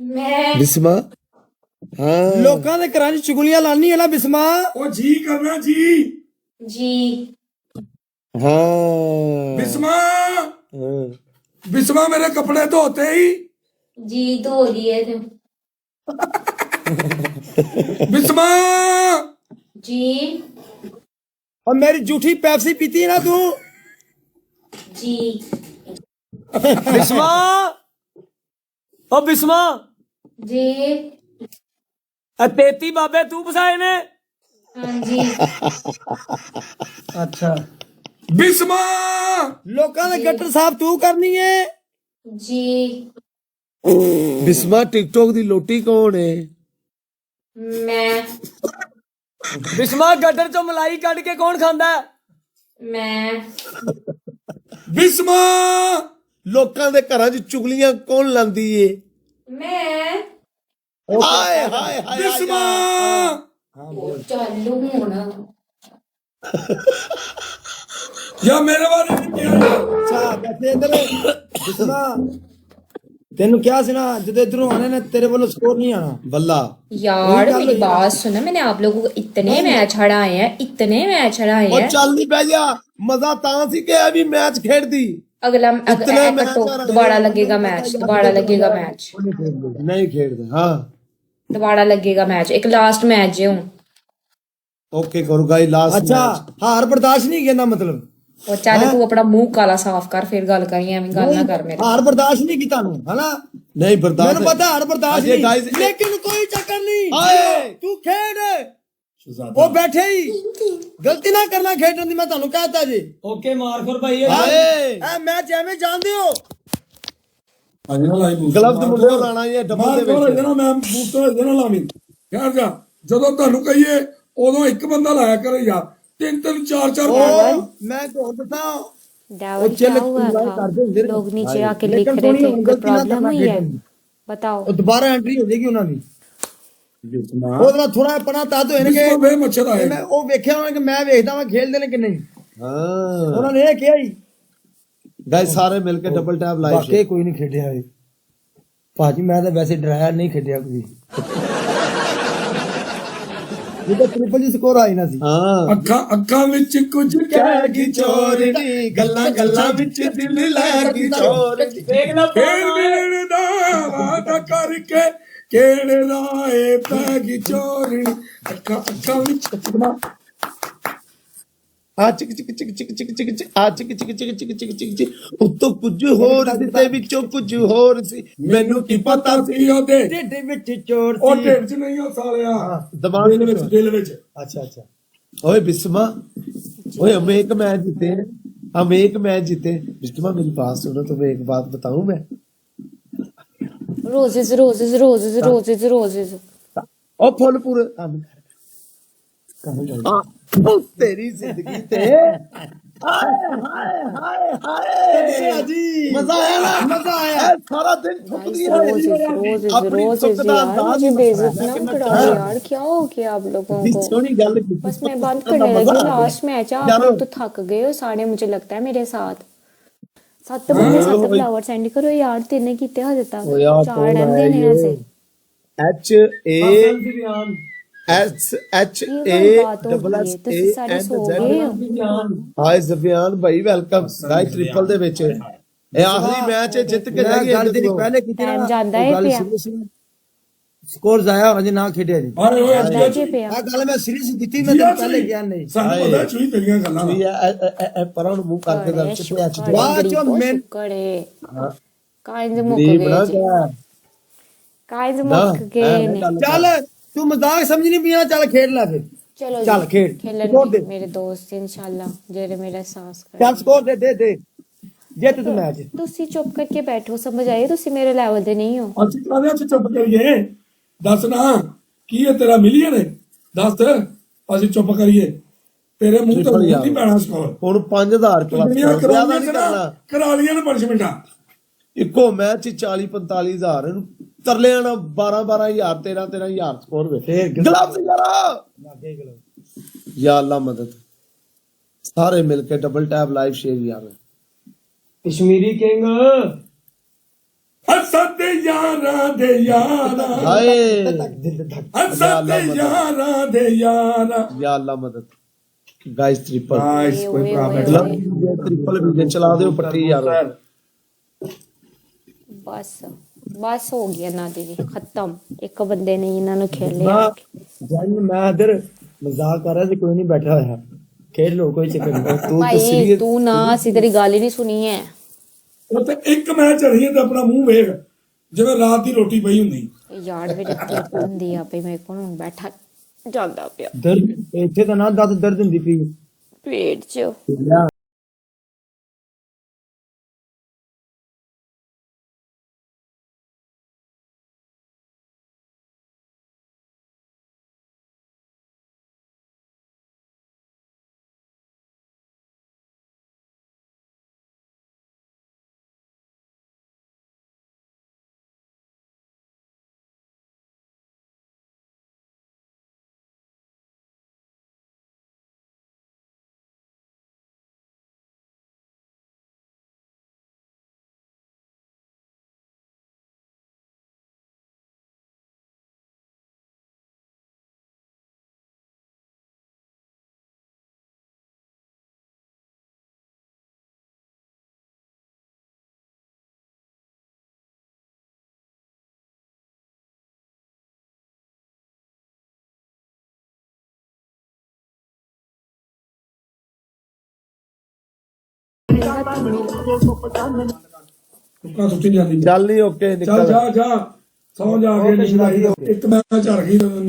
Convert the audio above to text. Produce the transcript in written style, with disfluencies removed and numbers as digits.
मैं बिस्मा हाँ ਲੋਕਾਂ ਦੇ ਘਰਾਂ 'ਚ ਚੁਗਲੀਆਂ ਲਾਣੀ ਹੈ ਨਾ ਬਿਸਮਾ ओ जी करना जी जी हाँ बिस्मा हाँ। बिस्मा मेरे कपड़े धोते ही जी धो लिए थे बिस्मा जी और मेरी जूठी पेप्सी पीती है ना तू जी बिस्मा ओ बिस्मा जी 33 बाबे तू फसाए ने हाँ जी अच्छा बिस्मा लोकां दे गटर साफ तू करनी है जी बिस्मा टिकटॉक दी लोटी कौन है मैं बिस्मा गटर चो मलाई कट के कौन खांदा है मैं बिस्मा लोकां दे घरां च चुगलियां कौन लांदी है मैं हाय हाय हाय बिस्मा चालू होना या मेरे बारे में क्या है? अच्छा बैठे इधर बिस्मा तेनू क्या सी ना जदों इधरों आने ने तेरे वालों स्कोर नहीं आना बल्ला यार मेरी बात सुनो मैंने आप लोगों को इतने मैच हराए हैं इतने मैच हराए और हैं चल नहीं पै जा मजा ता सी कि अभी मैच खेड दी अगला इतने मैच कटो हराए दोबारा लगेगा मैच दोबारा लगेगा मैच नहीं खेड दे हाँ दोबारा लगेगा मैच एक लास्ट मैच है हूं ओके करो गाइस लास्ट अच्छा हार बर्दाश्त नहीं कहना मतलब और चल तू अपना मुंह काला साफ कर फिर गल करी एवं गल ना कर मेरे हार बर्दाश्त नहीं की तानू है ना नहीं बर्दाश्त मैंने पता हार बर्दाश्त अजय नहीं guys, लेकिन कोई चक्कर नहीं हाय। तू खेड वो बैठे ही गलती ना करना खेडन दी मैं तानू कहता जी ओके मारखोर भाई हाय ए मैच एवें जानदे हो ਗਲਵਜ਼ ਮੁੰਡੇ ਲਾਣਾ ਇਹ ਡਬਲ ਮਾਰ ਦੇ ਕੋਲ ਵਿੱਚ ਜਨਾ ਮੈਂ ਬੂਸਟਰ ਜਨਾ ਲਾਵੀਂ ਯਾਰ ਜਾ ਜਦੋਂ ਤੁਹਾਨੂੰ ਕਹੀਏ ਉਦੋਂ ਇੱਕ ਬੰਦਾ ਲਾਇਆ ਕਰੇ ਯਾਰ ਤਿੰਨ ਤਿੰਨ ਚਾਰ ਚਾਰ ओ मैं तो बता डावर चल, क्या हुआ तुम्हारे था कर दो इधर। लोग नीचे आके लिख लेकिन रहे थोड़ी थे कोई गलती ना प्रॉब्लम करना हुई है खेडन दी। बताओ और दोबारा एंट्री हो जाएगी ਉਹਨਾਂ ਦੀ ਉਹਦੇ ਨਾਲ ਥੋੜਾ ਪਣਾ ਤਾਂ ਹੋਏ ਨੇ ਬਿਸਮਾ ਕਿ ਬੇ ਮੱਛਰ ਆਏ ਮੈਂ ਉਹ ਵੇਖਿਆ ਉਹਨਾਂ ਕਿ ਮੈਂ ਵੇਖਦਾ ਮੈਂ ਖੇਲਦੇ ਨੇ ਕਿ ਨਹੀਂ ਹਾਂ ਉਹਨਾਂ ਨੇ ਇਹ ਕਿਹਾ ਹੀ ਗਾਇਸ ਸਾਰੇ ਮਿਲ ਕੇ ਡਬਲ ਟੈਪ ਲਾਈਵ ਵਾਕਈ ਕੋਈ ਨਹੀਂ ਖੇਡਿਆ ਵੇ ਭਾਜੀ ਮੈਂ ਤਾਂ ਵੈਸੇ ਡਰਾਇਆ ਨਹੀਂ ਖੇਡਿਆ ਕੋਈ ਇਹ ਤਾਂ ਟ੍ਰਿਪਲ ਜੀ ਸਕੋਰ ਆਈ ਨਾ ਸੀ ਹਾਂ ਅੱਖਾਂ ਵਿੱਚ ਕੁਝ ਕਹਿ ਗਈ ਚੋਰਨੀ ਗੱਲਾਂ ਗੱਲਾਂ ਵਿੱਚ ਦਿਲ ਲੈ ਗਈ ਚੋਰਨੀ देखना ਖੇਡ ਦਾ ਵਾਦਾ ਕਰਕੇ ਕਿਹੜੇ ਰਾਏ ਪੈ ਗਈ ਚੋਰਨੀ ਅੱਖਾਂ ਵਿੱਚ ਕਿਤਨਾ ਆ ਚਿਕ ਚਿਕ ਚਿਕ ਚਿਕ ਚਿਕ ਚਿਕ ਚਿਕ ਆ ਚਿਕ ਚਿਕ ਚਿਕ ਚਿਕ ਚਿਕ ਚਿਕ ਚਿਕ ਉੱਤੋਂ ਕੁਝ ਹੋਰ ਸੀ ਤੇ ਵਿੱਚੋਂ ਕੁਝ ਹੋਰ ਸੀ ਮੈਨੂੰ ਕੀ ਪਤਾ ਸੀ ਉਹਦੇ ਢਿੱਡ ਵਿੱਚ ਚੋਰ ਉਹ ਸੀ ਢਿੱਡ 'ਚ ਨਹੀਂ ਉਹ ਸਾਲਿਆ ਦਿਮਾਗ ਦਿਲ ਵਿੱਚ ਦਿਲ ਵਿੱਚ अच्छा अच्छा ओए बिस्मा ओए हम एक मैच जीते हम एक मैच जीते बिस्मा मेरी बात सुनो तुम्हें एक बात बताऊं मैं roses roses roses roses roses ओ फुल पूरे तेरी जिंदगी ते हाय हाय हाय हाय जी मजा आया ना मजा आया ए, सारा दिन थक दिया रोजेस रोजेस अपनी रोजेस सुख दा यार अंदाज मुझे ही बेइज्जत बताया ना कि मैं कराओ यार क्या हो गया आप लोगों को सोनी गल की बस मैं बंद करने लगी लास्ट मैच आप यार, लोग तो थक गए हो सारे मुझे लगता है मेरे साथ 7 बंदे 7 फ्लावर सेंड करो यार तेने कीते हजे तक ओ यार, 4 कौन रहंदे आया ने ये? ऐसे एच ए बयान एस एच ये ए कोई बात हो डबल गई एस है तुम ए सारे एन सो जेड गए हो बयान हाय ज़बियान भाई वेलकम गाइस ट्रिपल ਦੇ ਵਿੱਚ ਇਹ ਆਖਰੀ ਮੈਚ ਹੈ ਜਿੱਤ ਕੇ मैं ਜਾਈਏ गल तेरी पहले की टाइम जांदा है पिया स्कोर जाया होना जी ना खेडिया जी ਅਰੇ ਓਏ जांदा है जी पिया आ गल मैं सीरीज ਕੀਤੀ ਮੈਂ ਤੈਨੂੰ ਪਹਿਲੇ ਕਿਹਾ ਨਹੀਂ ਸਾਨੂੰ ਪਤਾ ਚੂਈ ਤੇਰੀਆਂ ਗੱਲਾਂ ਦਾ। ਵੀ ਇਹ ਪਰਾਂ ਨੂੰ ਮੂੰਹ ਕਰਕੇ ਗੱਲ ਚ ਪਿਆ ਚ वाह, जो मैं- शुक्र काइंज मुक ਗਰੀਬ ਨਾ गए ਗਿਆ काइंज मुक गए ने ਚੱਲ ਤੂੰ ਮਜ਼ਾਕ ਸਮਝਣੀ ਪਿਆ ਚੱਲ ਖੇਡ ਲੈ ਫਿਰ चलो चल, जी, खेल। खेलन स्कोर दे। मेरे दोस्त इंशाल्लाह जेरे मेरा साहस कर ਚੱਲ ਸਕੋਰ ਦੇ ਦੇ ਦੇ ਜਿੱਤ ਤੂੰ ਮੈਚ ਤੁਸੀਂ ਚੁੱਪ ਕਰਕੇ ਬੈਠੋ ਸਮਝ ਆਏ ਤੁਸੀਂ ਮੇਰੇ ਲੈਵਲ ਦੇ ਨਹੀਂ ਹੋ ਅਸੀਂ ਕਾਹਦੇ ਚ ਚੁੱਪ ਕਰੀਏ ਦੱਸ ਨਾ ਕੀ ਹੈ ਤੇਰਾ ਮਿਲੀਅਨ ਹੈ ਦੱਸ ਅਸੀਂ ਚੁੱਪ ਕਰੀਏ ਤੇਰੇ ਮੂੰਹ ਤੇ Triple ਨਹੀਂ ਪੈਣਾ ਸਕੋਰ ਹੁਣ 5000 ਪਲੱਸ ਦੁਨੀਆ ਜ਼ਿਆਦਾ ਕਰਾਉਣੀਆਂ ਨਹੀਂ ਨਾ ਕਰਨਾ ਕਰਾ ਲੀਆਂ ਨੇ ਪਨਿਸ਼ਮੈਂਟਾਂ ਇੱਕੋ ਮੈਚ 40 45000 ਇਹਨੂੰ ਤਰਲਿਆਂ ਨਾਲ 12 12000 13 13000 ਸਕੋਰ ਵੇ ਫੇਰ ਗਲਵਸ ਯਾਰ या अल्लाह मदद सारे मिलके डबल टैप लाइव शेयर यार कश्मीरी किंग ਅਸਦ ਯਾਰਾਂ ਦੇ ਯਾਰਾਂ ਹਾਏ ਅਸਦ ਯਾਰਾਂ ਦੇ ਯਾਰਾਂ या अल्लाह मदद गाइस ट्रिपल ਨਾਈਸ ਕੋਈ ਓਏ, ਪ੍ਰੋਬਲਮ ਓਏ, ਨਹੀਂ ट्रिपल वीडियो चला दो पट्टी यार ਬਸ ਹੋ ਗਿਆ ਨਾ ਦੀਦੀ ਖਤਮ ਇੱਕ ਬੰਦੇ ਨੇ ਇਹਨਾਂ ਨੂੰ ਖੇਲਿਆ ਨਾ ਜਾਨੀ ਮੈਂ ਇਧਰ ਮਜ਼ਾਕ ਕਰ ਰਿਹਾ ਸੀ ਕੋਈ ਨਹੀਂ ਬੈਠਾ ਹੋਇਆ ਖੇਡ ਲੋ ਕੋਈ ਚੱਕਰ ਨਹੀਂ तू ਭਾਈ ਤੂੰ ਨਾ ਅਸੀਂ ਤੇਰੀ ਗੱਲ ਹੀ ਨਹੀਂ ਸੁਣੀ ਹੈ ਉਹ ਤੇ ਇੱਕ ਮੈਚ ਰਹੀ ਹੈ ਤੇ ਆਪਣਾ ਮੂੰਹ ਵੇਖ ਜਿਵੇਂ ਰਾਤ ਦੀ ਰੋਟੀ ਪਈ ਹੁੰਦੀ ਯਾਰ ਮੇਰੇ ਤੇ ਹੁੰਦੀ ਆ ਪਈ ਮੇਰੇ ਕੋਲ ਹੁਣ ਬੈਠਾ ਜਾਂਦਾ ਪਿਆ ਦਰਦ ਇੱਥੇ ਤਾਂ ਨਾ ਦੱਸ ਦਰਦ ਹੁੰਦੀ ਪਈ ਪੇਟ 'ਚ ਟੁੱਕਾ ਸੁੱਟੀ ਜਾਂਦੀ चल नहीं ओके ਚੱਲ निकल ਜਾ ਜਾ ਸੌ ਜਾ ਕੇ ਇੱਕ ਮੈਚ ਹਾਰ ਗਈ